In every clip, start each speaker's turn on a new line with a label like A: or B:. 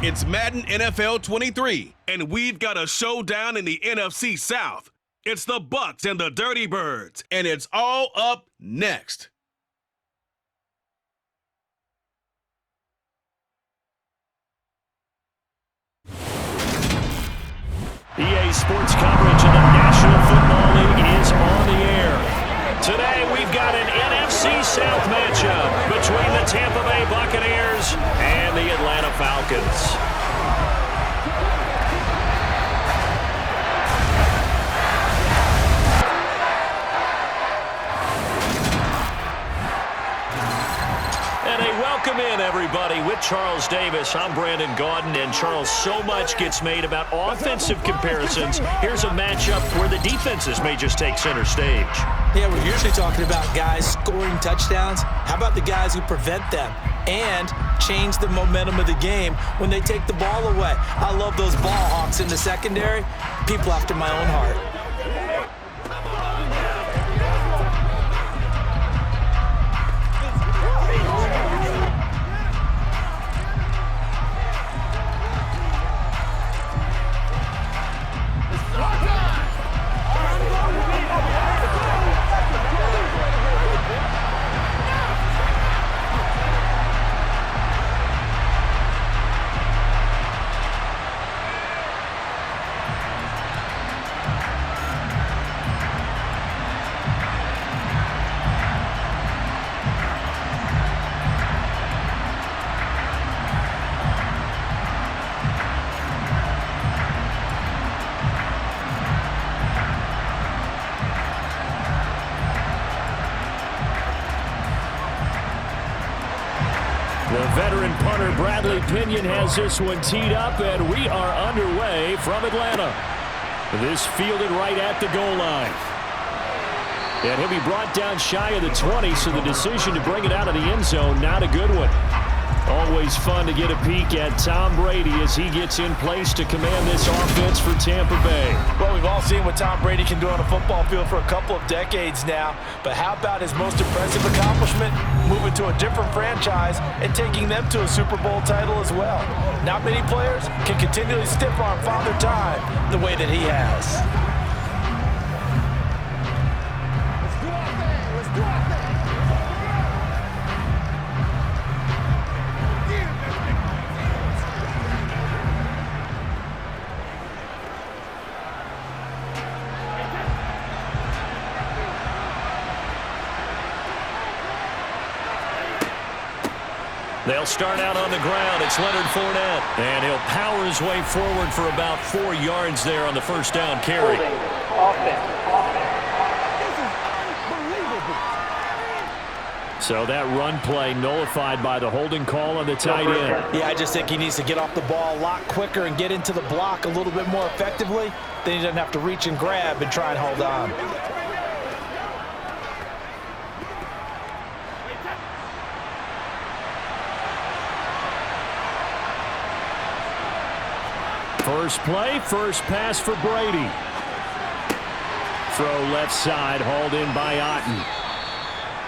A: It's Madden NFL 23, and we've got a showdown in the NFC South. It's the Bucs and the Dirty Birds, and it's all up next.
B: EA Sports coverage of the National Football League is on the air. Today we've got an NFC South matchup between the Tampa Bay Buccaneers and the Atlanta Falcons. Welcome in, everybody. With Charles Davis, I'm Brandon Gaudin, and Charles, so much gets made about offensive comparisons. Here's a matchup where the defenses may just take center stage.
C: Yeah, we're usually talking about guys scoring touchdowns. How about the guys who prevent them and change the momentum of the game when they take the ball away? I love those ball hawks in the secondary. People after my own heart.
B: The veteran punter Bradley Pinion has this one teed up, and we are underway from Atlanta. This fielded right at the goal line. And he'll be brought down shy of the 20, so the decision to bring it out of the end zone, not a good one. Always fun to get a peek at Tom Brady as he gets in place to command this offense for Tampa Bay.
C: Well, we've all seen what Tom Brady can do on a football field for a couple of decades now. But how about his most impressive accomplishment? Moving to a different franchise and taking them to a Super Bowl title as well. Not many players can continually stiff-arm Father Time the way that he has.
B: They'll start out on the ground. It's Leonard Fournette. And he'll power his way forward for about 4 yards there on the first down carry. So that run play nullified by the holding call on the tight end.
C: Yeah, I just think he needs to get off the ball a lot quicker and get into the block a little bit more effectively. Then he doesn't have to reach and grab and try and hold on.
B: First play, first pass for Brady. Throw left side, hauled in by Otten.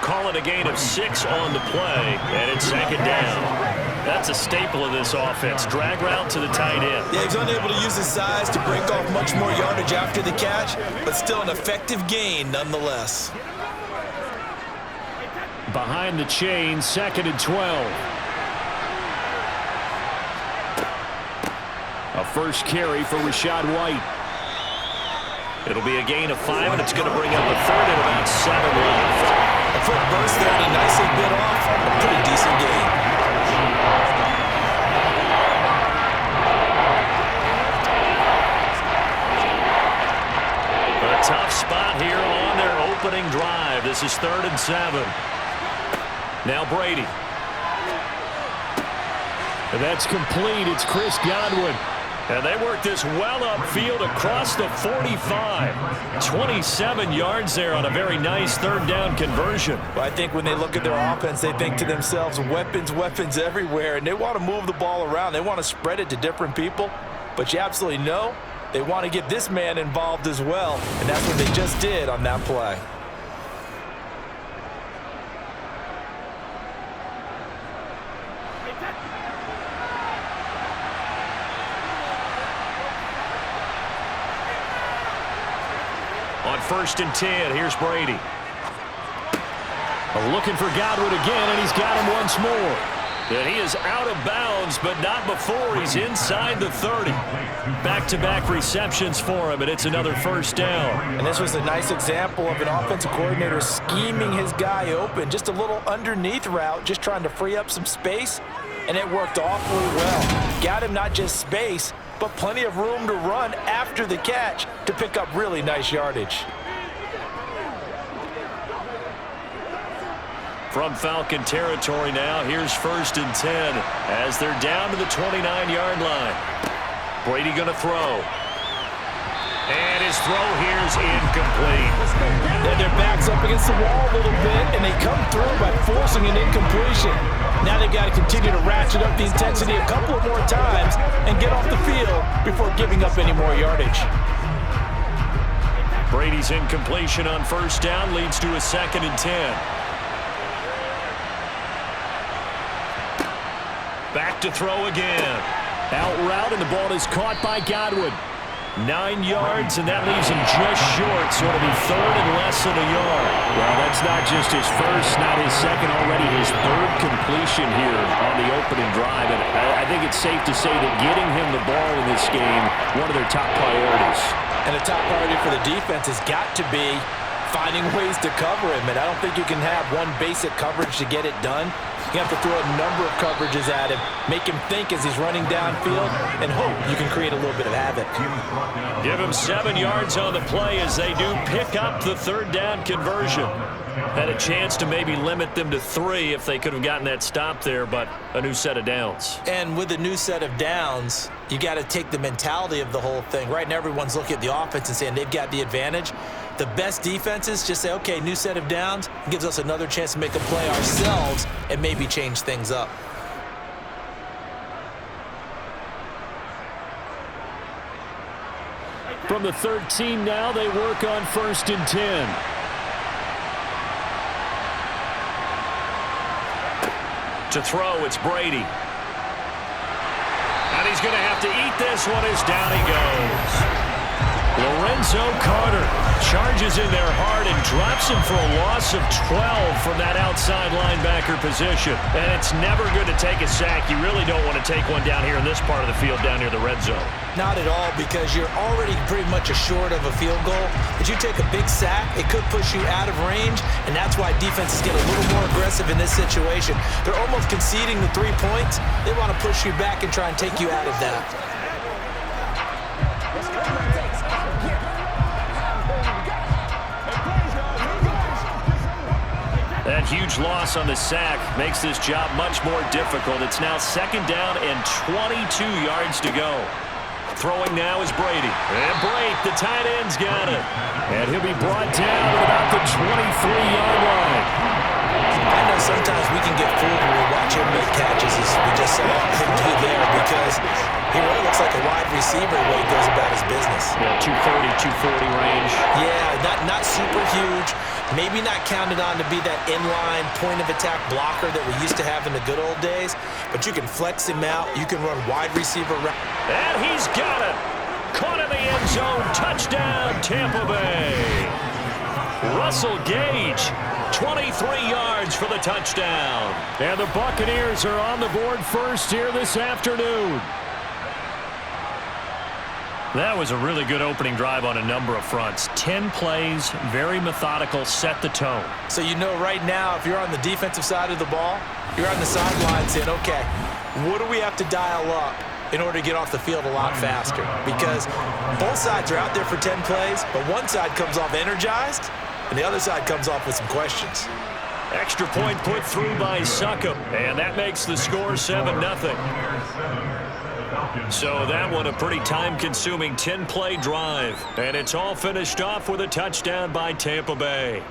B: Call it a gain of 6 on the play, and it's second down. That's a staple of this offense. Drag route to the tight end.
C: Yeah, he's unable to use his size to break off much more yardage after the catch, but still an effective gain nonetheless.
B: Behind the chain, second and 12. A first carry for Rachaad White. It'll be a gain of 5, and it's going to bring up a third and about 7 left.
C: A foot burst there, and he nicely bit off a pretty decent gain.
B: A tough spot here on their opening drive. This is 3rd and 7. Now Brady. And that's complete. It's Chris Godwin. And they work this well upfield across the 45. 27 yards there on a very nice third down conversion.
C: Well, I think when they look at their offense, they think to themselves, weapons, weapons everywhere. And they want to move the ball around. They want to spread it to different people. But you absolutely know they want to get this man involved as well. And that's what they just did on that play.
B: On 1st and 10, here's Brady. Looking for Godwin again, and he's got him once more. And he is out of bounds, but not before he's inside the 30. Back-to-back receptions for him, and it's another 1st down.
C: And this was a nice example of an offensive coordinator scheming his guy open. Just a little underneath route, just trying to free up some space, and it worked awfully well. Got him not just space, but plenty of room to run after the catch to pick up really nice yardage.
B: From Falcon territory now, here's 1st and 10 as they're down to the 29-yard line. Brady going to throw. And his throw here's incomplete.
C: And their back's up against the wall a little bit, and they come through by forcing an incompletion. Now they've got to continue to ratchet up the intensity a couple of more times and get off the field before giving up any more yardage.
B: Brady's incompletion on 1st down leads to a 2nd and 10. Back to throw again. Out route, and the ball is caught by Godwin. 9 yards, and that leaves him just short, so it'll be 3rd and less than a yard.
D: Well, that's not just his first, not his second, already his 3rd completion here on the opening drive. And I think it's safe to say that getting him the ball in this game, one of their top priorities.
C: And the top priority for the defense has got to be finding ways to cover him. And I don't think you can have one basic coverage to get it done. You have to throw a number of coverages at him, make him think as he's running downfield, and hope you can create a little bit of havoc.
B: Give him 7 yards on the play as they do pick up the 3rd down conversion. Had a chance to maybe limit them to 3 if they could have gotten that stop there, but a new set of downs.
C: And with a new set of downs, you got to take the mentality of the whole thing. Right now, everyone's looking at the offense and saying they've got the advantage. The best defenses just say, okay, new set of downs, gives us another chance to make a play ourselves and maybe change things up.
B: From the 13 now, they work on 1st and 10. To throw, it's Brady. And he's going to have to eat this one as down he goes. Lorenzo Carter charges in there hard and drops him for a loss of 12 from that outside linebacker position. And it's never good to take a sack. You really don't want to take one down here in this part of the field down near the red zone.
C: Not at all, because you're already pretty much assured of a field goal. If you take a big sack, it could push you out of range, and that's why defenses get a little more aggressive in this situation. They're almost conceding the 3 points. They want to push you back and try and take you out of that.
B: That huge loss on the sack makes this job much more difficult. It's now 2nd down and 22 yards to go. Throwing now is Brady. And Brady, the tight end's got it. And he'll be brought down at about the 23-yard line.
C: I know sometimes we can get fooled when we watch him make catches, as we just saw him do there, because he really looks like a wide receiver the way he goes about his business.
B: Yeah, 230, 240 range.
C: Yeah, not super huge. Maybe not counted on to be that inline point-of-attack blocker that we used to have in the good old days, but you can flex him out. You can run wide receiver.
B: And he's got it. Caught in the end zone. Touchdown, Tampa Bay. Russell Gage, 23 yards for the touchdown. And the Buccaneers are on the board first here this afternoon. That was a really good opening drive on a number of fronts. 10 plays, very methodical, set the tone.
C: So you know right now, if you're on the defensive side of the ball, you're on the sideline saying, okay, what do we have to dial up in order to get off the field a lot faster? Because both sides are out there for 10 plays, but one side comes off energized, and the other side comes off with some questions.
B: Extra point put through by Succop, and that makes the score 7-0. So that one a pretty time-consuming 10-play drive. And it's all finished off with a touchdown by Tampa Bay.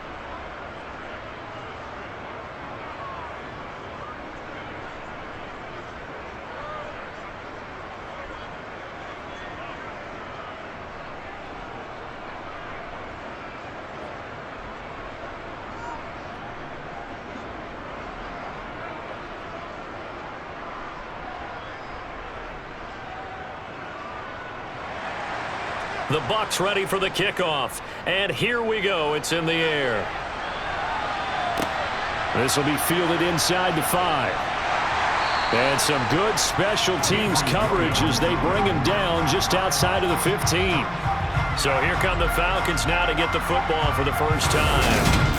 B: The Bucs ready for the kickoff. And here we go. It's in the air. This will be fielded inside the 5. And some good special teams coverage as they bring him down just outside of the 15. So here come the Falcons now to get the football for the first time.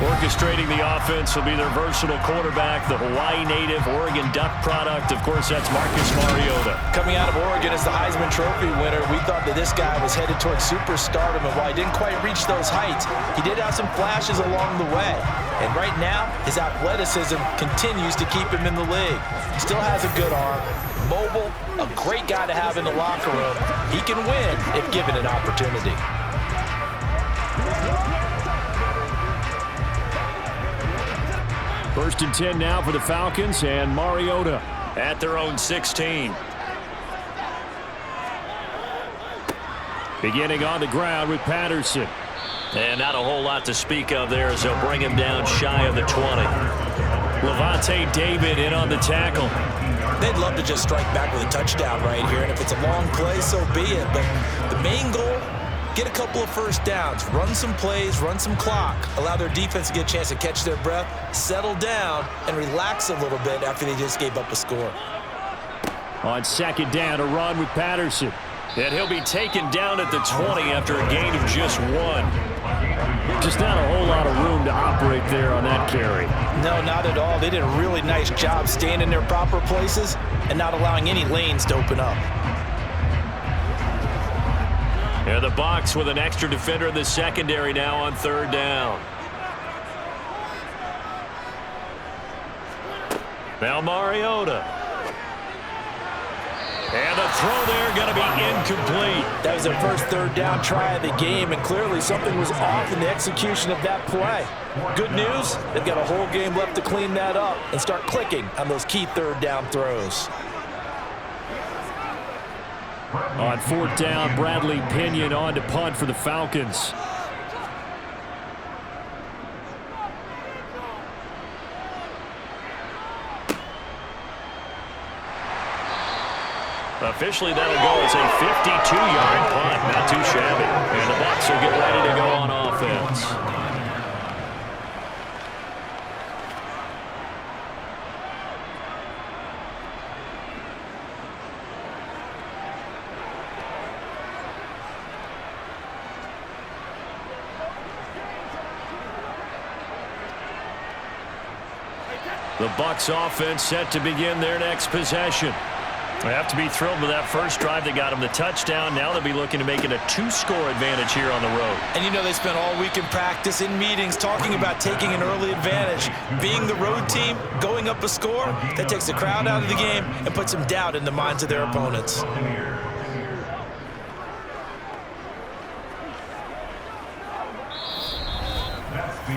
B: Orchestrating the offense will be their versatile quarterback, the Hawaii native, Oregon Duck product. Of course, that's Marcus Mariota.
C: Coming out of Oregon as the Heisman Trophy winner, we thought that this guy was headed towards superstardom, and while he didn't quite reach those heights, he did have some flashes along the way. And right now, his athleticism continues to keep him in the league. Still has a good arm, mobile, a great guy to have in the locker room. He can win if given an opportunity.
B: First and 10 now for the Falcons, and Mariota at their own 16. Beginning on the ground with Patterson. And not a whole lot to speak of there as they'll bring him down shy of the 20. Levante David in on the tackle.
C: They'd love to just strike back with a touchdown right here, and if it's a long play, so be it. But the main goal, get a couple of first downs, run some plays, run some clock, allow their defense to get a chance to catch their breath, settle down, and relax a little bit after they just gave up a score.
B: On second down, a run with Patterson. And he'll be taken down at the 20 after a gain of just 1. Just not a whole lot of room to operate there on that carry.
C: No, not at all. They did a really nice job staying in their proper places and not allowing any lanes to open up.
B: And the Bucs with an extra defender in the secondary now on third down. Now Mariota. And the throw there going to be incomplete.
C: That was their first third down try of the game, and clearly something was off in the execution of that play. Good news, they've got a whole game left to clean that up and start clicking on those key third down throws.
B: On fourth down, Bradley Pinion on to punt for the Falcons. Officially, that'll go as a 52-yard punt. Not too shabby. And the Bucs will get ready to go on offense. The Bucs offense set to begin their next possession. They have to be thrilled with that first drive that got them the touchdown. Now they'll be looking to make it a 2-score advantage here on the road.
C: And you know they spent all week in practice, in meetings, talking about taking an early advantage. Being the road team, going up a score, that takes the crowd out of the game and puts some doubt in the minds of their opponents.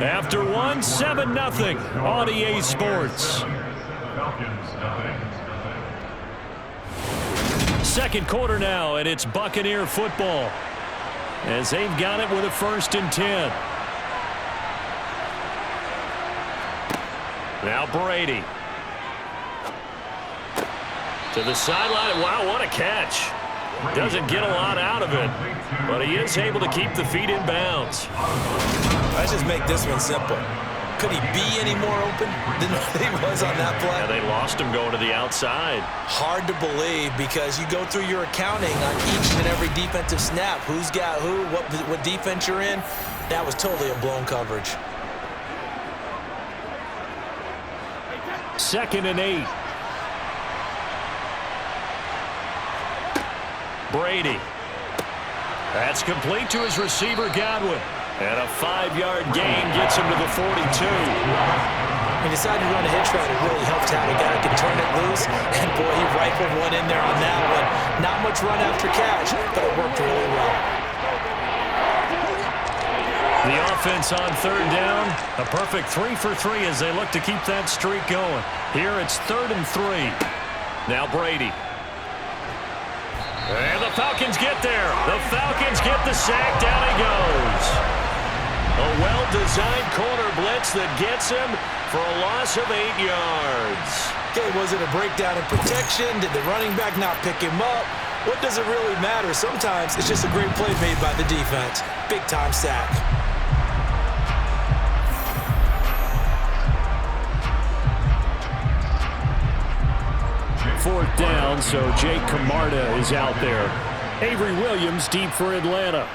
B: After one, 7-0 on EA Sports. Second quarter now, and it's Buccaneer football as they've got it with a 1st and 10. Now Brady. To the sideline. Wow, what a catch. Doesn't get a lot out of it, but he is able to keep the feet in bounds.
C: Let's just make this one simple. Could he be any more open than he was on that play?
B: Yeah, they lost him going to the outside.
C: Hard to believe because you go through your accounting on each and every defensive snap. Who's got who, what defense you're in. That was totally a blown coverage.
B: 2nd and 8. Brady. That's complete to his receiver, Godwin. And a 5-yard gain gets him to the 42.
C: He decided to run a hitch route. It really helped out. A guy can turn it loose. And, boy, he rifled one in there on that one. Not much run after catch, but it worked really well.
B: The offense on third down. A perfect 3 for 3 as they look to keep that streak going. Here it's 3rd and 3. Now Brady. And the Falcons get there. The Falcons get the sack. Down he goes. A well-designed corner blitz that gets him for a loss of 8 yards.
C: Okay, was it a breakdown in protection? Did the running back not pick him up? What does it really matter? Sometimes it's just a great play made by the defense. Big-time sack.
B: Fourth down, so Jake Camarda is out there. Avery Williams deep for Atlanta.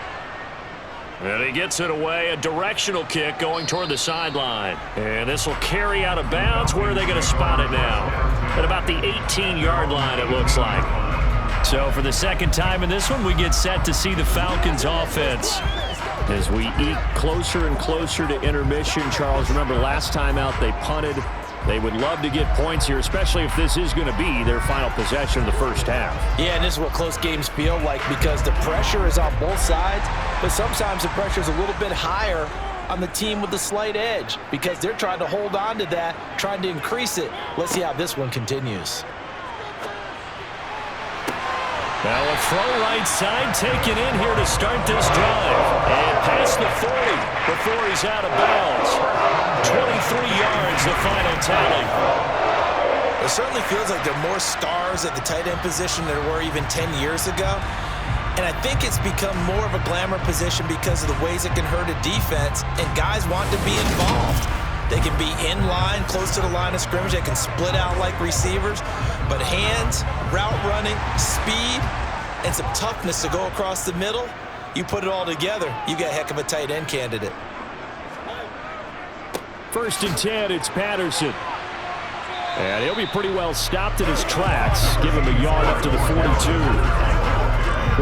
B: And he gets it away, a directional kick going toward the sideline. And this will carry out of bounds. Where are they going to spot it now? At about the 18-yard line, it looks like. So for the second time in this one, we get set to see the Falcons offense. As we eke closer and closer to intermission, Charles, remember last time out they punted. They would love to get points here, especially if this is going to be their final possession of the first half.
C: Yeah, and this is what close games feel like because the pressure is on both sides, but sometimes the pressure is a little bit higher on the team with the slight edge because they're trying to hold on to that, trying to increase it. Let's see how this one continues.
B: Now a throw right side taken in here to start this drive. And past the 40 before he's out of bounds. 23 yards, the final tally.
C: It certainly feels like there are more stars at the tight end position than there were even 10 years ago. And I think it's become more of a glamour position because of the ways it can hurt a defense, and guys want to be involved. They can be in line, close to the line of scrimmage. They can split out like receivers. But hands, route running, speed, and some toughness to go across the middle, you put it all together, you got a heck of a tight end candidate.
B: First and 10, it's Patterson. And he'll be pretty well stopped in his tracks. Give him a yard up to the 42.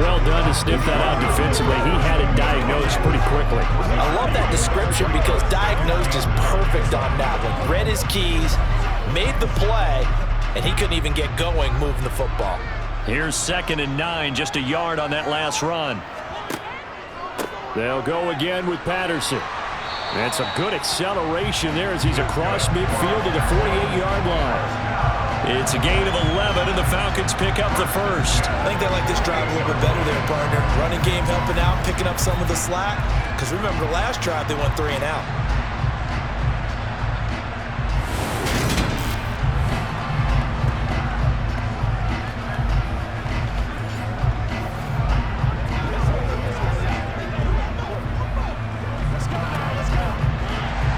B: Well done to sniff that out defensively. He had it diagnosed pretty quickly.
C: I love that description because diagnosed is perfect on that one. Read his keys, made the play, and he couldn't even get going moving the football.
B: Here's 2nd and 9, just a yard on that last run. They'll go again with Patterson. And some good acceleration there as he's across midfield to the 48-yard line. It's a gain of 11, and the Falcons pick up the first.
C: I think they like this drive a little bit better there, partner. Running game helping out, picking up some of the slack. Because remember, the last drive, they went 3 and out.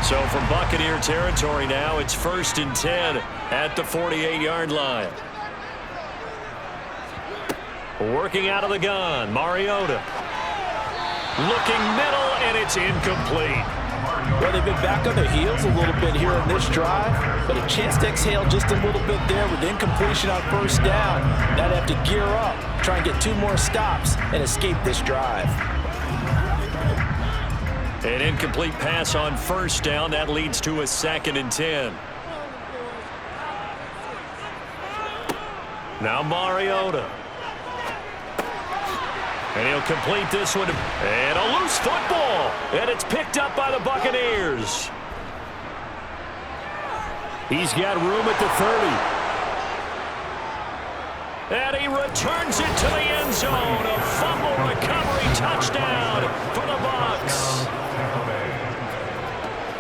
B: So from Buccaneer territory now, it's 1st and 10 at the 48-yard line. Working out of the gun, Mariota. Looking middle, and it's incomplete.
C: Well, they've been back on their heels a little bit here in this drive, but a chance to exhale just a little bit there with incompletion on first down. Now they have to gear up, try and get 2 more stops, and escape this drive.
B: An incomplete pass on first down. That leads to a 2nd and 10. Now Mariota. And he'll complete this one. And a loose football. And it's picked up by the Buccaneers. He's got room at the 30. And he returns it to the end zone. A fumble recovery touchdown for the Bucs.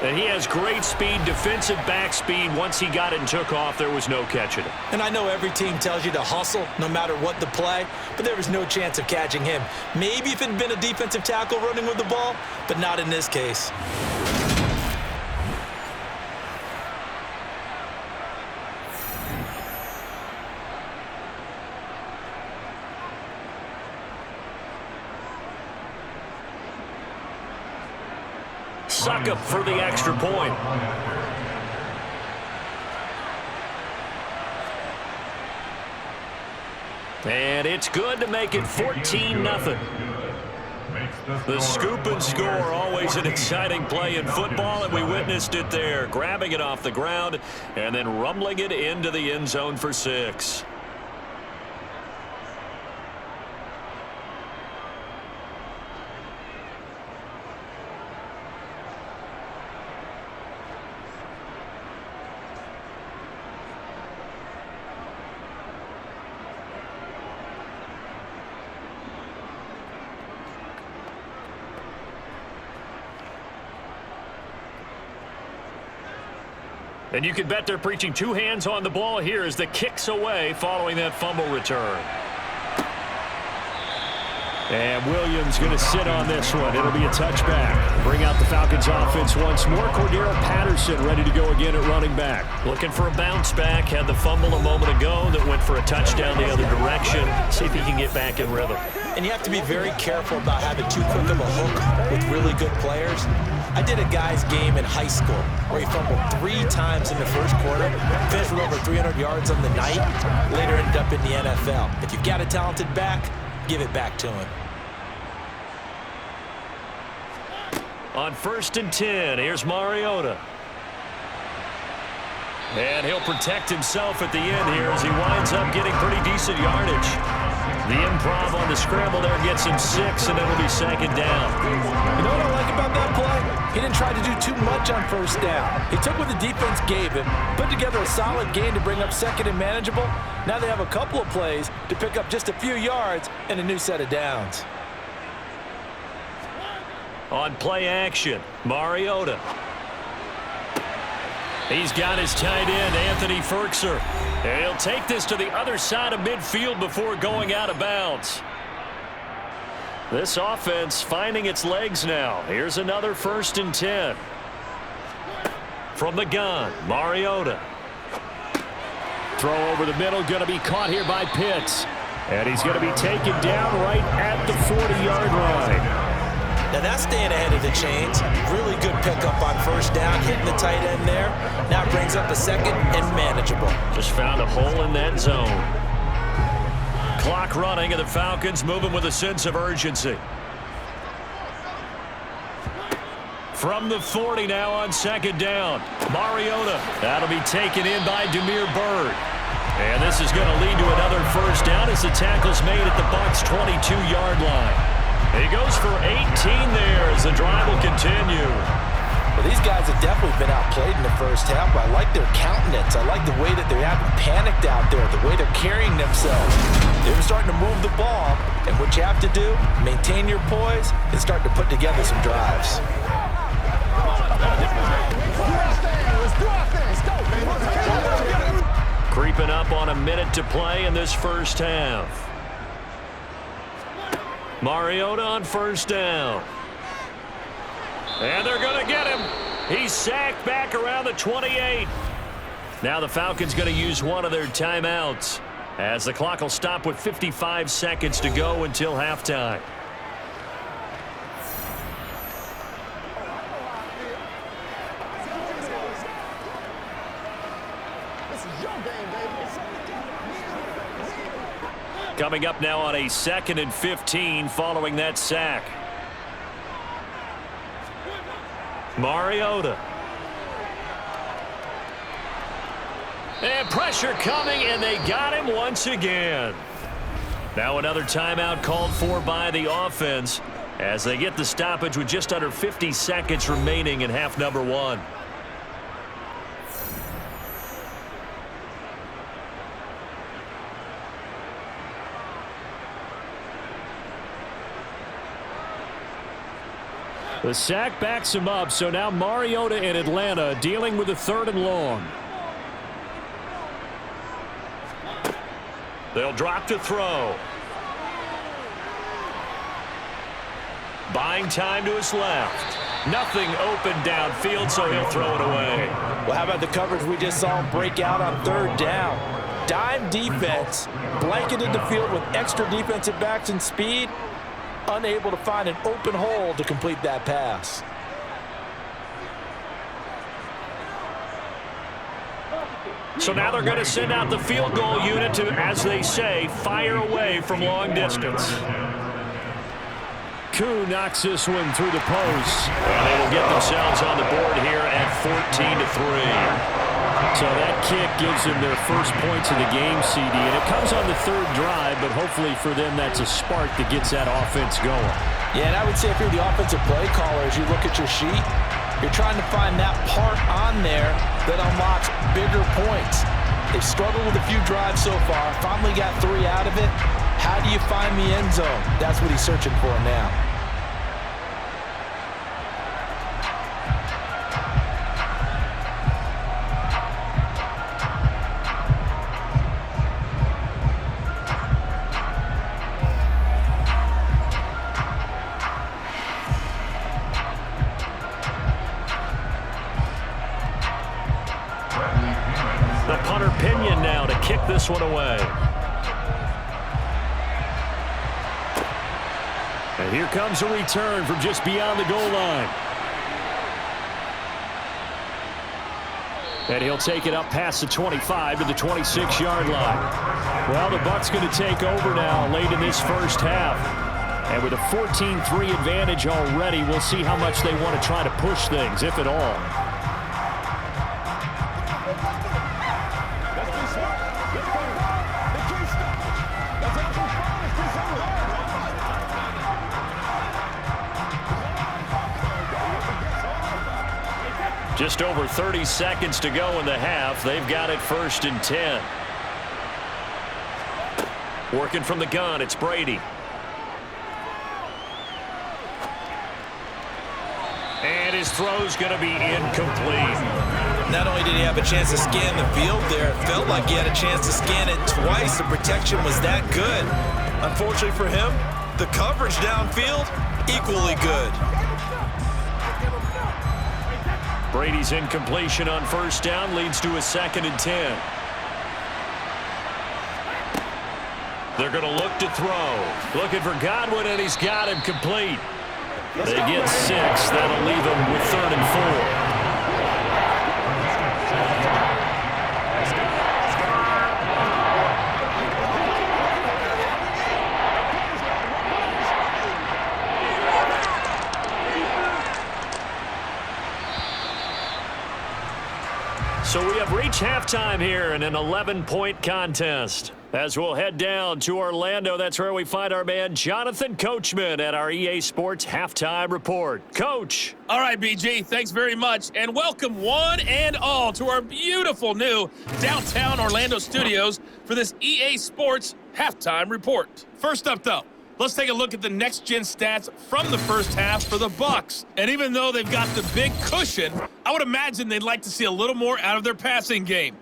B: And he has great speed, defensive back speed. Once he got it and took off, there was no catching it.
C: And I know every team tells you to hustle no matter what the play, but there was no chance of catching him. Maybe if it had been a defensive tackle running with the ball, but not in this case.
B: Suck up for the extra point. And it's good to make it 14-0. The scoop and score, always an exciting play in football, and we witnessed it there, grabbing it off the ground and then rumbling it into the end zone for 6. And you can bet they're preaching 2 hands on the ball here as the kick's away following that fumble return. And Williams going to sit on this one. It'll be a touchback. Bring out the Falcons offense once more. Cordero Patterson ready to go again at running back.
D: Looking for a bounce back. Had the fumble a moment ago that went for a touchdown the other direction. See if he can get back in rhythm.
C: And you have to be very careful about having too quick of a hook with really good players. I did a guy's game in high school where he fumbled 3 times in the first quarter, finished with over 300 yards on the night, later ended up in the NFL. If you've got a talented back, give it back to him.
D: On 1st and 10, here's Mariota. And he'll protect himself at the end here as he winds up getting pretty decent yardage. The improv on the scramble there gets him 6, and it'll be 2nd down.
C: You know what I like about that play? He didn't try to do too much on 1st down. He took what the defense gave him, put together a solid game to bring up 2nd and manageable. Now they have a couple of plays to pick up just a few yards and a new set of downs.
D: On play action, Mariota. He's got his tight end, Anthony Ferkser. And he'll take this to the other side of midfield before going out of bounds. This offense finding its legs now. Here's another 1st and 10. From the gun, Mariota.
B: Throw over the middle, going to be caught here by Pitts. And he's going to be taken down right at the 40-yard line.
C: Now that's staying ahead of the chains. Really good pickup on 1st down, hitting the tight end there. Now it brings up a 2nd and manageable.
D: Just found a hole in that zone. Clock running, and the Falcons moving with a sense of urgency. From the 40 now on 2nd down. Mariota. That'll be taken in by Damiere Byrd. And this is going to lead to another 1st down as the tackle's made at the Bucs' 22-yard line. He goes for 18 there as the drive will continue.
C: Well, these guys have definitely been outplayed in the 1st half, but I like their countenance. I like the way that they haven't panicked out there, the way they're carrying themselves. They're starting to move the ball, and what you have to do, maintain your poise and start to put together some drives.
D: Creeping up on a minute to play in this 1st half. Mariota on 1st down. And they're going to get him. He's sacked back around the 28. Now the Falcons going to use one of their timeouts as the clock will stop with 55 seconds to go until halftime. Coming up now on a 2nd and 15 following that sack. Mariota. And pressure coming, and they got him once again. Now another timeout called for by the offense as they get the stoppage with just under 50 seconds remaining in half number 1.
B: The sack backs him up, so now Mariota in Atlanta dealing with a 3rd and long.
D: They'll drop to throw. Buying time to his left. Nothing open downfield, so he'll throw it away.
C: Well, how about the coverage we just saw him break out on 3rd down? Dime defense, blanketed the field with extra defensive backs and speed. Unable to find an open hole to complete that pass.
D: So now they're going to send out the field goal unit to, as they say, fire away from long distance.
B: Koo knocks this one through the post.
D: And they will get themselves on the board here at 14-3.
B: So that kick gives them their first points of the game, CD, and it comes on the 3rd drive, but hopefully for them that's a spark that gets that offense going.
C: Yeah, and I would say if you're the offensive play caller, as you look at your sheet, you're trying to find that part on there that unlocks bigger points. They've struggled with a few drives so far, finally got 3 out of it. How do you find the end zone? That's what he's searching for now.
B: this one away. And here comes a return from just beyond the goal line. And he'll take it up past the 25 to the 26-yard line. Well, the Bucs going to take over now late in this first half. And with a 14-3 advantage already, we'll see how much they want to try to push things, if at all. Just over 30 seconds to go in the half. They've got it 1st and 10. Working from the gun, it's Brady. And his throw's going to be incomplete.
C: Not only did he have a chance to scan the field there, it felt like he had a chance to scan it twice. The protection was that good. Unfortunately for him, the coverage downfield, equally good.
B: Brady's incompletion on 1st down leads to a 2nd and 10. They're going to look to throw. Looking for Godwin, and he's got him complete. They get 6. That'll leave them with 3rd and 4. So we have reached halftime here in an 11-point contest. As we'll head down to Orlando, that's where we find our man Jonathan Coachman at our EA Sports Halftime Report. Coach.
E: All right, BG, thanks very much. And welcome one and all to our beautiful new downtown Orlando studios for this EA Sports Halftime Report. First up, though, let's take a look at the next-gen stats from the first half for the Bucs. And even though they've got the big cushion, I would imagine they'd like to see a little more out of their passing game.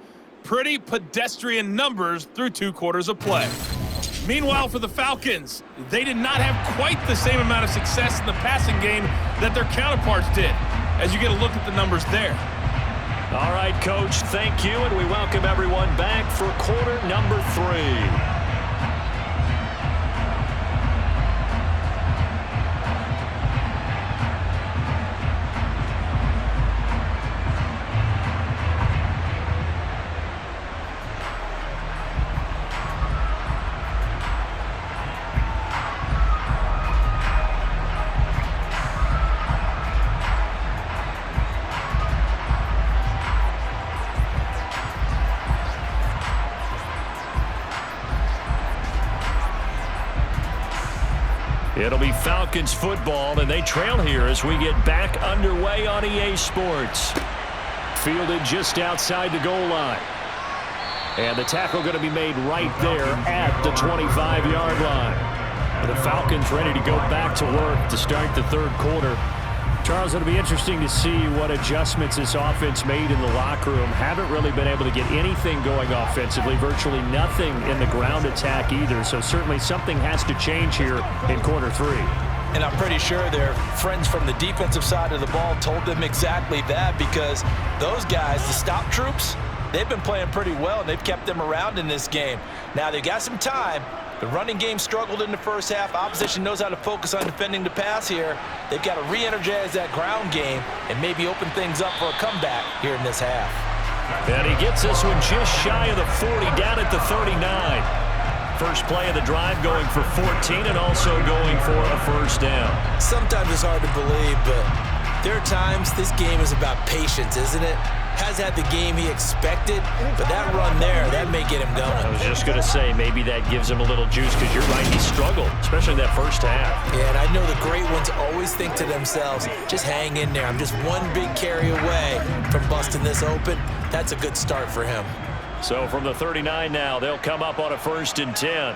E: Pretty pedestrian numbers through 2 quarters of play. Meanwhile, for the Falcons, they did not have quite the same amount of success in the passing game that their counterparts did, as you get a look at the numbers there.
B: All right, Coach, thank you, and we welcome everyone back for quarter number 3. It'll be Falcons football, and they trail here as we get back underway on EA Sports. Fielded just outside the goal line. And the tackle going to be made right there at the 25-yard line. The Falcons ready to go back to work to start the 3rd quarter. Charles, it'll be interesting to see what adjustments this offense made in the locker room. Haven't really been able to get anything going offensively, virtually nothing in the ground attack either. So certainly something has to change here in quarter 3.
C: And I'm pretty sure their friends from the defensive side of the ball told them exactly that, because those guys, the stop troops, they've been playing pretty well, and they've kept them around in this game. Now, they've got some time. The running game struggled in the first half. Opposition knows how to focus on defending the pass here. They've got to re-energize that ground game and maybe open things up for a comeback here in this half.
B: And he gets this one just shy of the 40, down at the 39. First play of the drive going for 14 and also going for a 1st down.
C: Sometimes it's hard to believe, but there are times this game is about patience, isn't it? Has had the game he expected, but that run there, that may get him going.
B: I was just going to say, maybe that gives him a little juice, because you're right, he struggled, especially in that first half.
C: Yeah, and I know the great ones always think to themselves, just hang in there. I'm just one big carry away from busting this open. That's a good start for him.
B: So from the 39 now, they'll come up on a 1st and 10.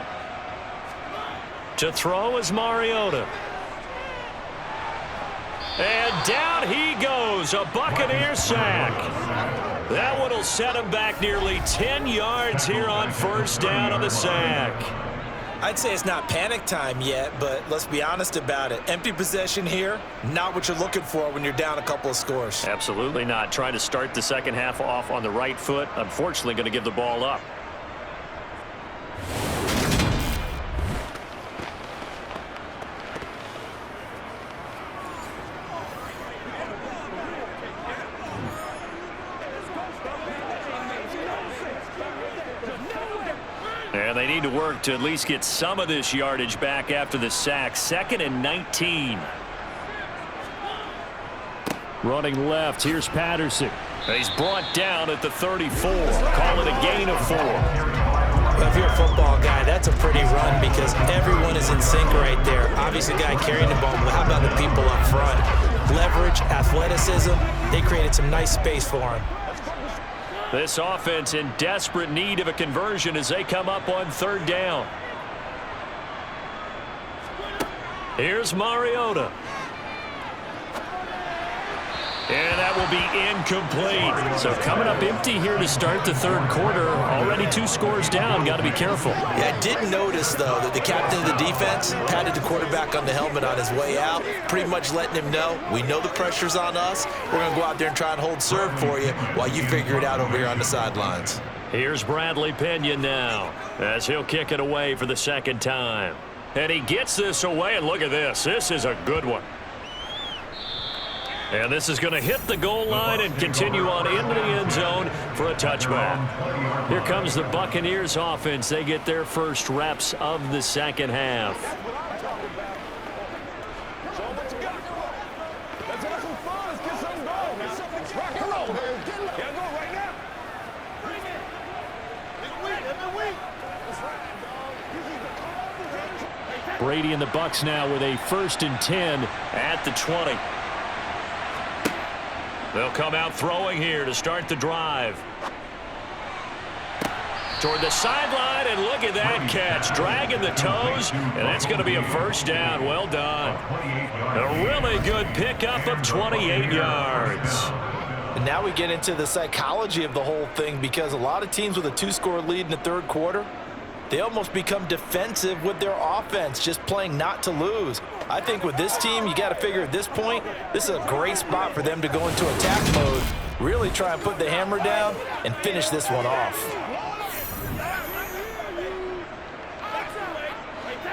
B: To throw is Mariota. And down he goes, a Buccaneer sack. That one will set him back nearly 10 yards here on 1st down on the sack.
C: I'd say it's not panic time yet, but let's be honest about it. Empty possession here, not what you're looking for when you're down a couple of scores.
B: Absolutely not. Trying to start the second half off on the right foot. Unfortunately, going to give the ball up.
D: And they need to work to at least get some of this yardage back after the sack. 2nd and 19.
B: Running left, here's Patterson.
D: He's brought down at the 34. Call it a gain of 4.
C: Well, if you're a football guy, that's a pretty run because everyone is in sync right there. Obviously, the guy carrying the ball, but how about the people up front? Leverage, athleticism, they created some nice space for him.
D: This offense in desperate need of a conversion as they come up on 3rd down. Here's Mariota. And that will be incomplete. So coming up empty here to start the 3rd quarter. Already 2 scores down. Got to be careful.
C: Yeah, I did notice, though, that the captain of the defense patted the quarterback on the helmet on his way out, pretty much letting him know, we know the pressure's on us. We're going to go out there and try and hold serve for you while you figure it out over here on the sidelines.
D: Here's Bradley Pinion now as he'll kick it away for the 2nd time. And he gets this away, and look at this. This is a good one. And this is going to hit the goal line and continue on into the end zone for a touchback. Here comes the Buccaneers offense. They get their first reps of the 2nd half.
B: Brady and the Bucs now with a 1st and 10
D: at the 20. They'll come out throwing here to start the drive. Toward the sideline, and look at that catch. Dragging the toes, and that's going to be a 1st down. Well done. A really good pickup of 28 yards.
C: And now we get into the psychology of the whole thing because a lot of teams with a 2-score lead in the 3rd quarter, they almost become defensive with their offense, just playing not to lose. I think with this team, you got to figure at this point, this is a great spot for them to go into attack mode, really try and put the hammer down and finish this one off.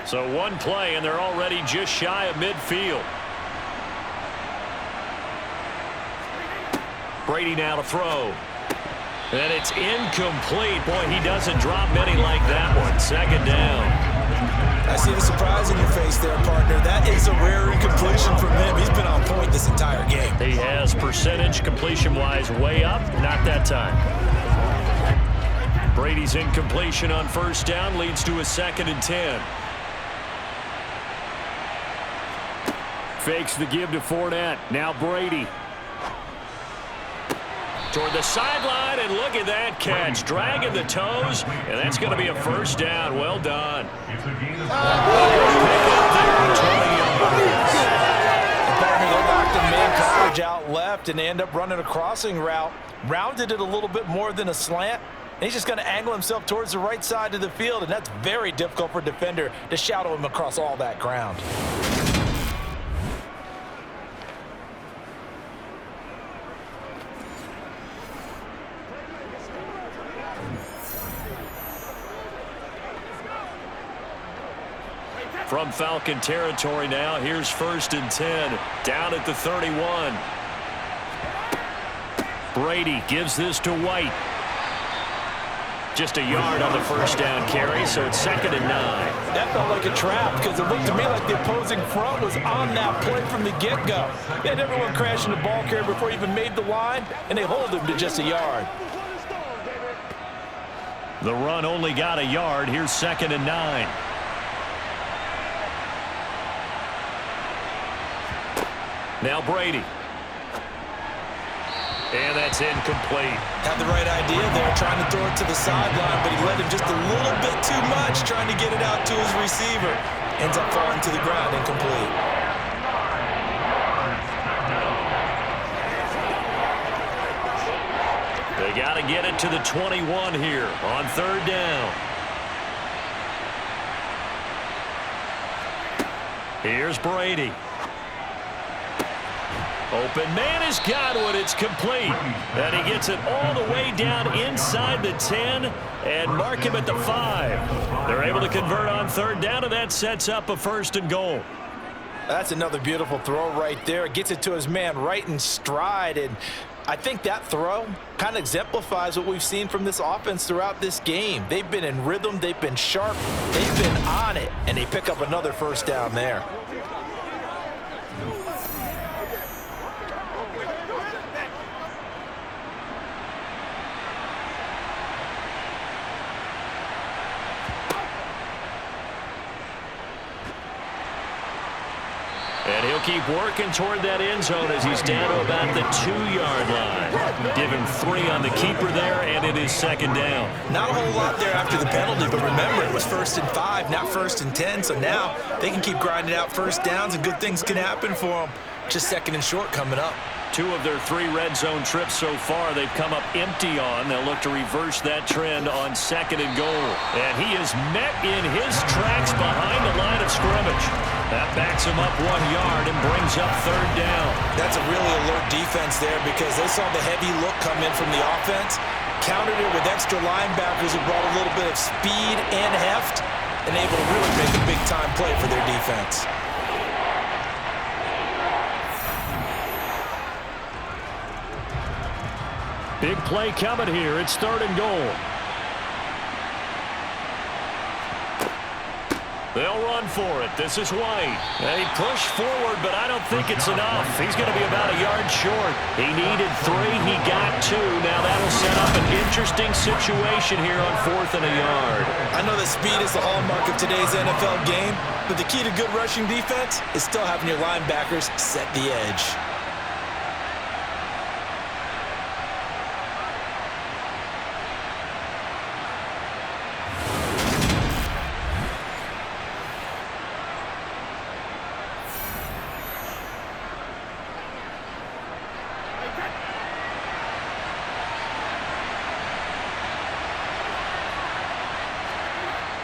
D: So 1 play, and they're already just shy of midfield. Brady now to throw. And it's incomplete. Boy, he doesn't drop many like that one. 2nd down.
C: I see the surprise in your face there, partner. That is a rare incompletion from him. He's been on point this entire game.
D: He has percentage completion-wise way up. Not that time. Brady's incompletion on 1st down leads to a 2nd and 10.
B: Fakes the give to Fournette. Now Brady.
D: Toward the sideline, and look at that catch. Dragging the toes, and that's going to be a 1st down. Well done.
C: They locked the man coverage out left, and they end up running a crossing route. Rounded it a little bit more than a slant. And he's just going to angle himself towards the right side of the field, and that's very difficult for a defender to shadow him across all that ground.
D: From Falcon territory now, here's 1st and 10, down at the 31. Brady gives this to White. Just a yard on the 1st down carry, so it's 2nd and 9.
C: That felt like a trap because it looked to me like the opposing front was on that play from the get-go. They had everyone crashing the ball carrier before he even made the line, and they hold him to just a yard.
D: The run only got a yard. Here's 2nd and 9. Now Brady. And that's incomplete.
C: Had the right idea there, trying to throw it to the sideline, but he let him just a little bit too much, trying to get it out to his receiver. Ends up falling to the ground, incomplete.
D: They got to get it to the 21 here on 3rd down. Here's Brady. Open man has got one. It's complete. And he gets it all the way down inside the 10 and mark him at the 5. They're able to convert on 3rd down, and that sets up a 1st and goal.
C: That's another beautiful throw right there. Gets it to his man right in stride. And I think that throw kind of exemplifies what we've seen from this offense throughout this game. They've been in rhythm, they've been sharp, they've been on it, and they pick up another first down there.
D: And he'll keep working toward that end zone as he's down to about the 2-yard line. Give him 3 on the keeper there, and it is second down.
C: Not a whole lot there after the penalty, but remember, it was 1st and 5, not 1st and 10, so now they can keep grinding out first downs, and good things can happen for them. Just 2nd and short coming up.
D: 2 of their 3 red zone trips so far they've come up empty on. They'll look to reverse that trend on 2nd and goal. And he is met in his tracks behind the line of scrimmage. That backs him up 1 yard and brings up 3rd down.
C: That's a really alert defense there because they saw the heavy look come in from the offense, countered it with extra linebackers who brought a little bit of speed and heft, and able to really make a big-time play for their defense.
B: Big play coming here. It's 3rd and goal.
D: They'll run for it. This is White. They push forward, but I don't think it's enough. He's going to be about a yard short. He needed 3. He got 2. Now that'll set up an interesting situation here on 4th and a yard.
C: I know that speed is the hallmark of today's NFL game, but the key to good rushing defense is still having your linebackers set the edge.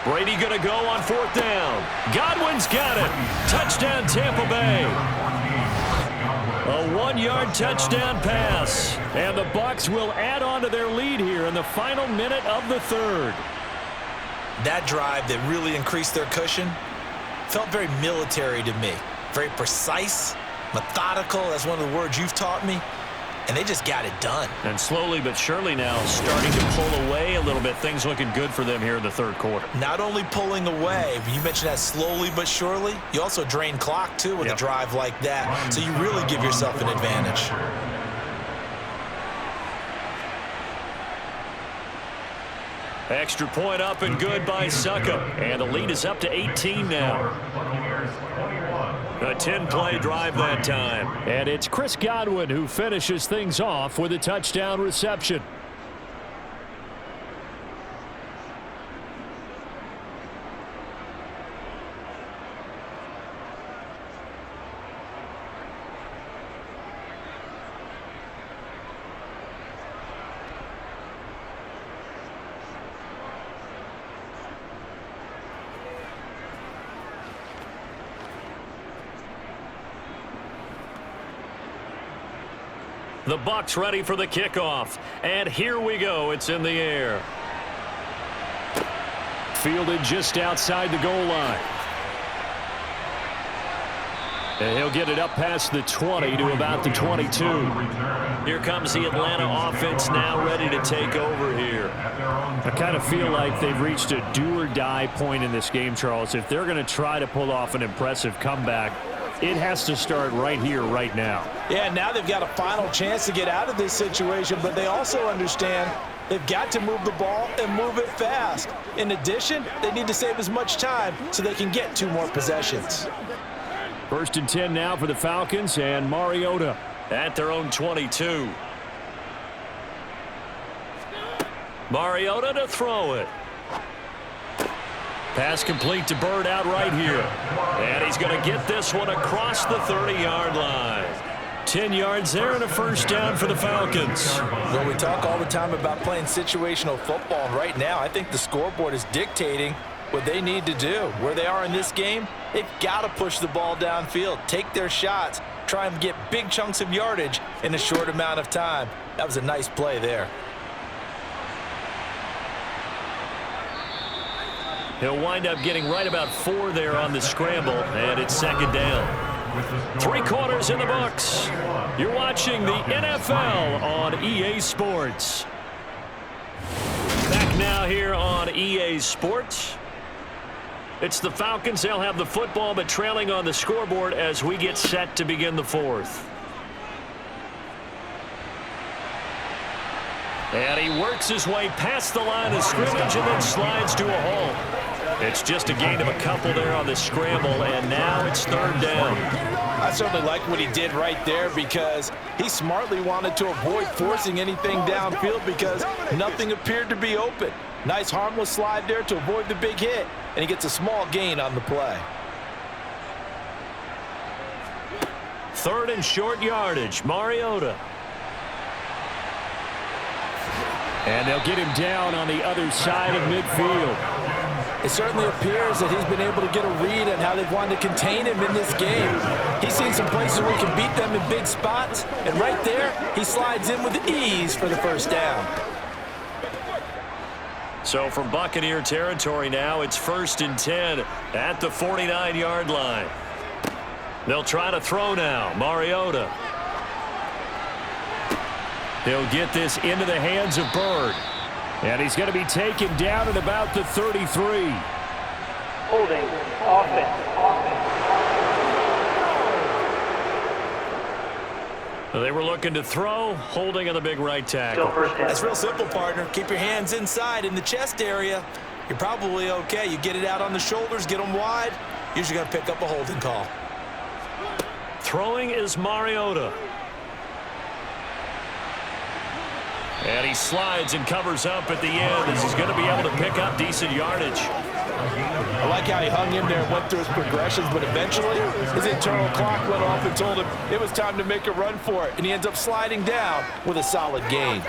D: Brady going to go on 4th down. Godwin's got it. Touchdown, Tampa Bay. A 1-yard touchdown pass.
B: And the Bucs will add on to their lead here in the final minute of the 3rd.
C: That drive that really increased their cushion felt very military to me. Very precise, methodical. That's one of the words you've taught me. And they just got it done.
D: And slowly but surely now starting to pull away a little bit. Things looking good for them here in the 3rd quarter.
C: Not only pulling away, but you mentioned that slowly but surely. You also drain clock, too, with a drive like that. So you really give yourself an advantage.
D: Extra point up and good by Suckup. And the lead is up to 18 now. A 10-play drive that time.
B: And it's Chris Godwin who finishes things off with a touchdown reception.
D: The Bucs ready for the kickoff. And here we go. It's in the air.
B: Fielded just outside the goal line. And he'll get it up past the 20 to about the 22.
D: Here comes the Atlanta offense now ready to take over here.
B: I kind of feel like they've reached a do-or-die point in this game, Charles. If they're going to try to pull off an impressive comeback, it has to start right here, right now.
C: Yeah, now they've got a final chance to get out of this situation, but they also understand they've got to move the ball and move it fast. In addition, they need to save as much time so they can get 2 more possessions.
B: 1st and 10 now for the Falcons, and Mariota
D: at their own 22. Mariota to throw it. Pass complete to Bird out right here. And he's going to get this one across the 30-yard line. 10 yards there and a first down for the Falcons.
C: Well, we talk all the time about playing situational football. And right now, I think the scoreboard is dictating what they need to do. Where they are in this game, they've got to push the ball downfield, take their shots, try and get big chunks of yardage in a short amount of time. That was a nice play there.
D: He'll wind up getting right about 4 there on the scramble, and it's 2nd down. 3 quarters in the books.
B: You're watching the NFL on EA Sports. Back now here on EA Sports. It's the Falcons. They'll have the football, but trailing on the scoreboard as we get set to begin the fourth. And he works his way past the line of scrimmage and then slides to a halt. It's just a gain of a couple there on the scramble, and now it's third down.
C: I certainly like what he did right there because he smartly wanted to avoid forcing anything downfield because nothing appeared to be open. Nice harmless slide there to avoid the big hit, and he gets a small gain on the play.
B: Third and short yardage, Mariota. And they'll get him down on the other side of midfield.
C: It certainly appears that he's been able to get a read on how they've wanted to contain him in this game. He's seen some places where he can beat them in big spots, and right there, he slides in with ease for the first down.
B: So from Buccaneer territory now, it's 1st and 10 at the 49-yard line. They'll try to throw now. Mariota. He'll get this into the hands of Bird. And he's going to be taken down at about the 33.
F: Holding offense.
B: They were looking to throw, holding on the big right tackle.
C: That's real simple, partner. Keep your hands inside in the chest area. You're probably okay. You get it out on the shoulders, get them wide. Usually got to pick up a holding call.
B: Throwing is Mariota. And he slides and covers up at the end as he's going to be able to pick up decent yardage.
C: I like how he hung in there and went through his progressions, but eventually his internal clock went off and told him it was time to make a run for it, and he ends up sliding down with a solid gain.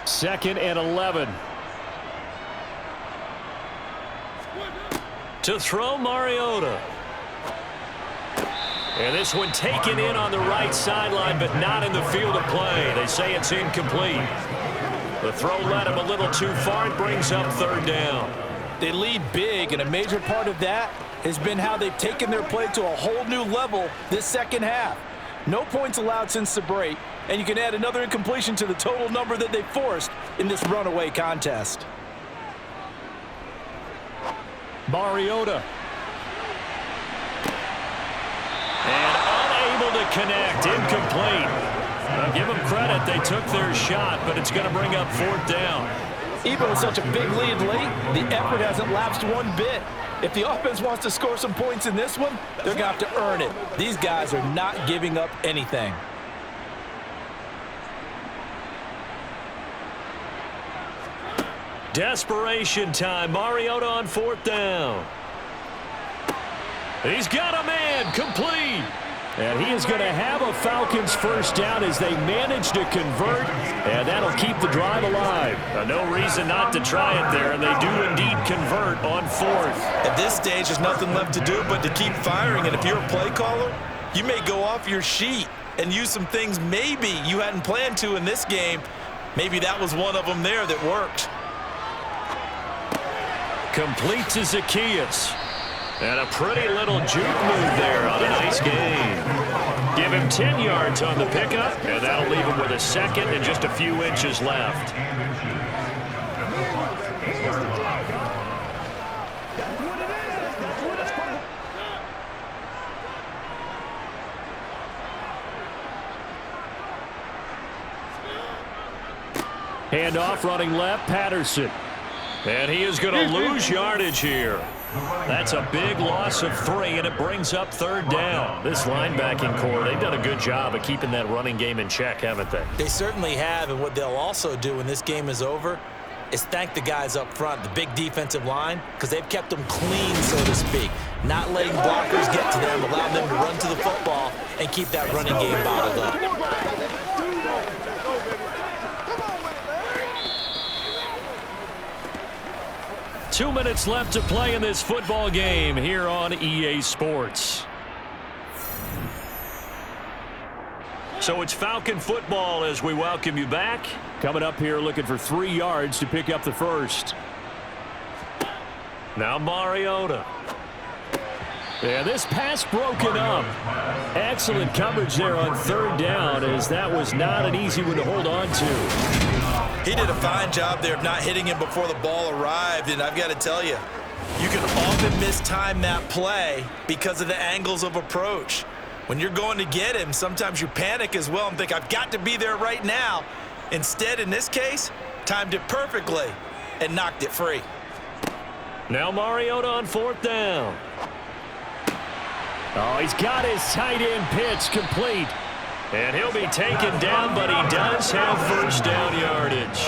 B: 2nd and 11. To throw, Mariota. And this one taken in on the right sideline, but not in the field of play. They say it's incomplete. The throw led him a little too far. It brings up third down.
C: They lead big, and a major part of that has been how they've taken their play to a whole new level this second half. No points allowed since the break, and you can add another incompletion to the total number that they forced in this runaway contest.
B: Mariota. And unable to connect, incomplete. Now give them credit, they took their shot, but it's going to bring up fourth down.
C: Even with such a big lead late, the effort hasn't lapsed one bit. If the offense wants to score some points in this one, they're going to have to earn it. These guys are not giving up anything.
B: Desperation time, Mariota on fourth down. He's got a man, complete. And he is going to have a Falcons first down as they manage to convert, and that'll keep the drive alive. No reason not to try it there, and they do indeed convert on fourth.
C: At this stage, there's nothing left to do but to keep firing, and if you're a play caller, you may go off your sheet and use some things maybe you hadn't planned to in this game. Maybe that was one of them there that worked.
B: Complete to Zacchaeus. And a pretty little juke move there on a nice gain. Give him 10 yards on the pickup, and that'll leave him with a second and just a few inches left. Handoff running left, Patterson. And he is going to lose yardage here. That's a big loss of 3, and it brings up third down. This linebacking core, they've done a good job of keeping that running game in check, haven't they?
C: They certainly have, and what they'll also do when this game is over is thank the guys up front, the big defensive line, because they've kept them clean, so to speak. Not letting blockers get to them, allowing them to run to the football and keep that running game bottled up.
B: 2 minutes left to play in this football game here on EA Sports. So it's Falcon football as we welcome you back. Coming up here looking for 3 yards to pick up the first. Now Mariota. And this pass broken up. Excellent coverage there on third down, as that was not an easy one to hold on to.
C: He did a fine job there of not hitting him before the ball arrived, and I've got to tell you, you can often mistime that play because of the angles of approach. When you're going to get him, sometimes you panic as well and think, I've got to be there right now. Instead, in this case, timed it perfectly and knocked it free.
B: Now Mariota on fourth down. Oh, he's got his tight end pitch complete. And he'll be taken down, but he does have first down yardage.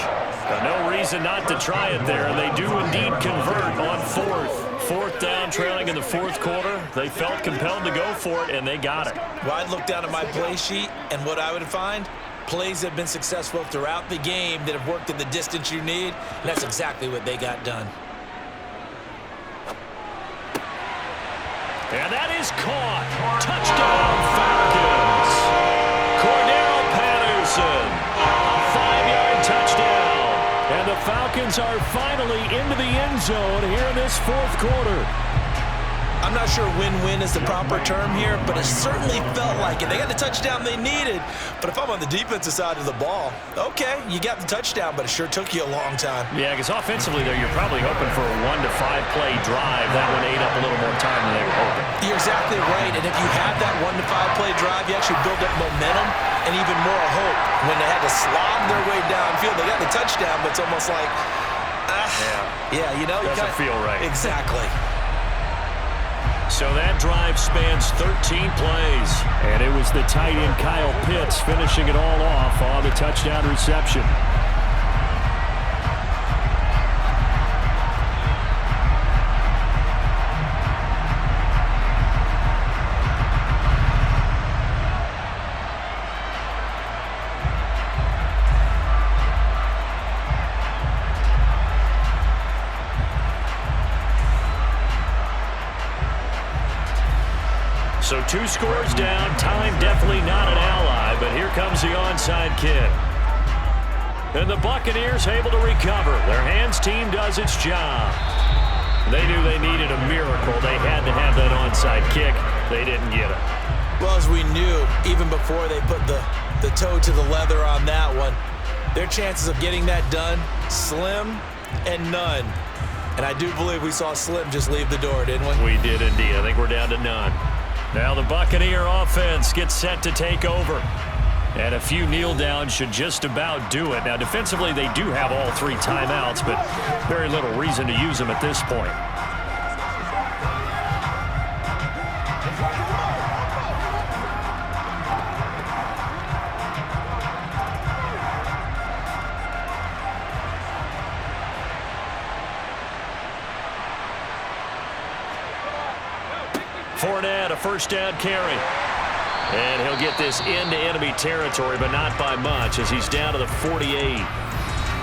B: No reason not to try it there, and they do indeed convert on fourth. Fourth down, trailing in the fourth quarter. They felt compelled to go for it, and they got it.
C: Well, I'd look down at my play sheet, and what I would find, plays have been successful throughout the game that have worked in the distance you need, and that's exactly what they got done.
B: And that is caught. Touchdown, Falcons. Cordero Patterson, a 5-yard touchdown. And the Falcons are finally into the end zone here in this fourth quarter.
C: I'm not sure win-win is the proper term here, but it certainly felt like it. They got the touchdown they needed, but if I'm on the defensive side of the ball, okay, you got the touchdown, but it sure took you a long time.
B: Yeah, because offensively there, you're probably hoping for a 1 to 5 play drive. That one ate up a little more time than they were hoping.
C: You're exactly right, and if you have that 1 to 5 play drive, you actually build up momentum and even more hope. When they had to slog their way downfield, they got the touchdown, but it's almost like, yeah, you know.
B: Doesn't feel right.
C: Exactly.
B: So that drive spans 13 plays. And it was the tight end Kyle Pitts finishing it all off on the touchdown reception. So 2 scores down, time definitely not an ally, but here comes the onside kick. And the Buccaneers able to recover. Their hands team does its job. They knew they needed a miracle. They had to have that onside kick. They didn't get it.
C: Well, as we knew, even before they put the toe to the leather on that one, their chances of getting that done, slim and none. And I do believe we saw Slim just leave the door, didn't we?
B: We did indeed. I think we're down to none. Now the Buccaneer offense gets set to take over. And a few kneel downs should just about do it. Now defensively they do have all 3 timeouts, but very little reason to use them at this point. Fournette, a first down carry. And he'll get this into enemy territory, but not by much, as he's down to the 48.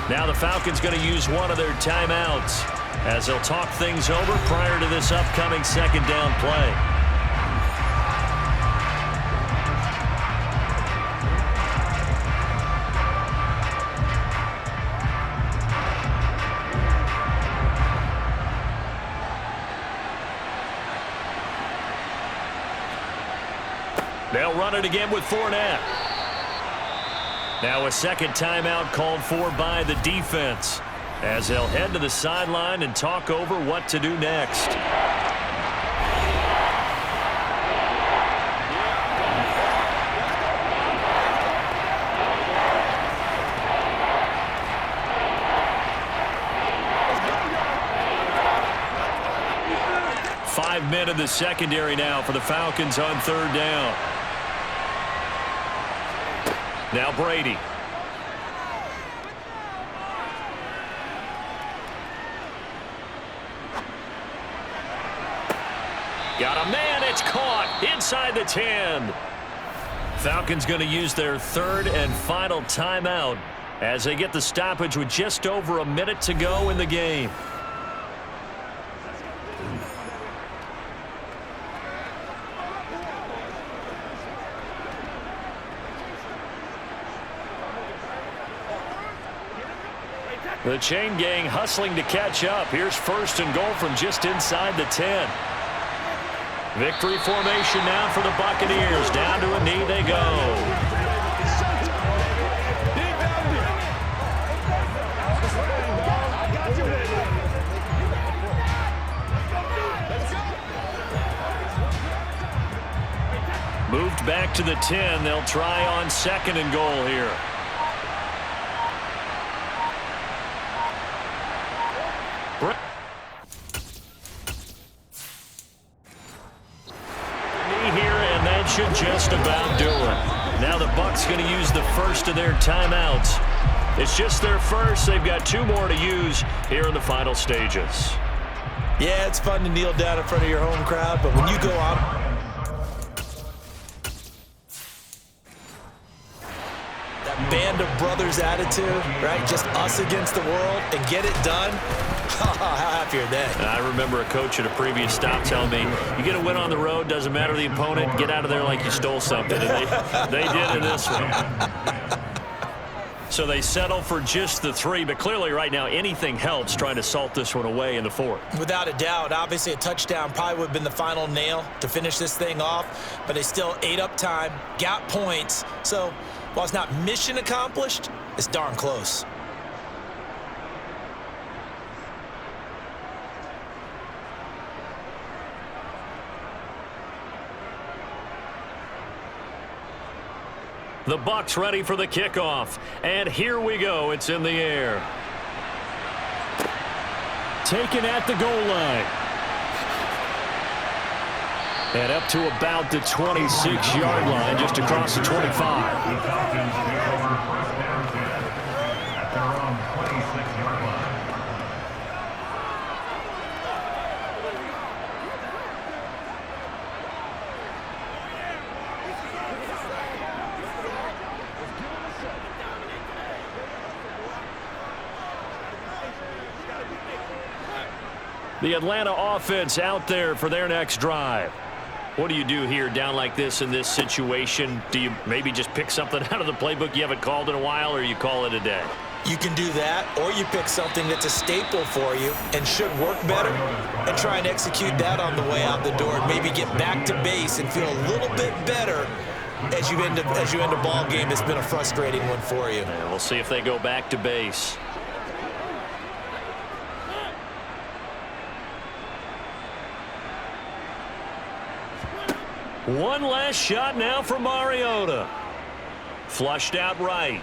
B: Now the Falcons going to use one of their timeouts as they'll talk things over prior to this upcoming second down play. They'll run it again with Fournette. Now a second timeout called for by the defense as they'll head to the sideline and talk over what to do next. Five men in the secondary now for the Falcons on third down. Now Brady. Got a man, it's caught inside the 10. Falcons going to use their third and final timeout as they get the stoppage with just over a minute to go in the game. The chain gang hustling to catch up. Here's first and goal from just inside the 10. Victory formation now for the Buccaneers. Down to a knee they go. Moved back to the 10. They'll try on 2nd and goal here. Here, and that should just about do it. Now the Bucs going to use the first of their timeouts. It's just their first. They've got 2 more to use here in the final stages.
C: Yeah, it's fun to kneel down in front of your home crowd, but when you go out, that band of brothers attitude, right? Just us against the world and get it done. How happy are they?
B: I remember a coach at a previous stop telling me, you get a win on the road, doesn't matter the opponent, get out of there like you stole something. And they did in this one. So they settle for just the 3, but clearly right now anything helps trying to salt this one away in the 4th.
C: Without a doubt. Obviously a touchdown probably would have been the final nail to finish this thing off, but they still ate up time, got points. So while it's not mission accomplished, it's darn close.
B: The Bucs ready for the kickoff. And here we go. It's in the air. Taken at the goal line. And up to about the 26-yard line, just across the 25. The Atlanta offense out there for their next drive. What do you do here down like this in this situation? Do you maybe just pick something out of the playbook you haven't called in a while, or you call it a day?
C: You can do that, or you pick something that's a staple for you and should work better and try and execute that on the way out the door and maybe get back to base and feel a little bit better as you end a ball game that's been a frustrating one for you.
B: And we'll see if they go back to base. One last shot now for Mariota. Flushed out right.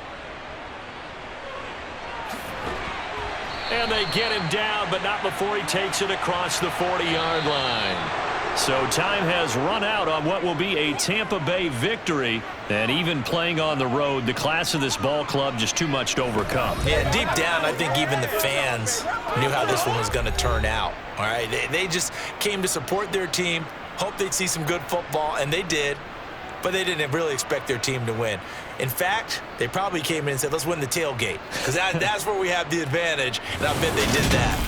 B: And they get him down, but not before he takes it across the 40-yard line. So time has run out on what will be a Tampa Bay victory. And even playing on the road, the class of this ball club just too much to overcome.
C: Yeah, deep down, I think even the fans knew how this one was going to turn out. All right, they just came to support their team, hoped they'd see some good football, and they did. But they didn't really expect their team to win. In fact, they probably came in and said, let's win the tailgate, because that's where we have the advantage, and I bet they did that.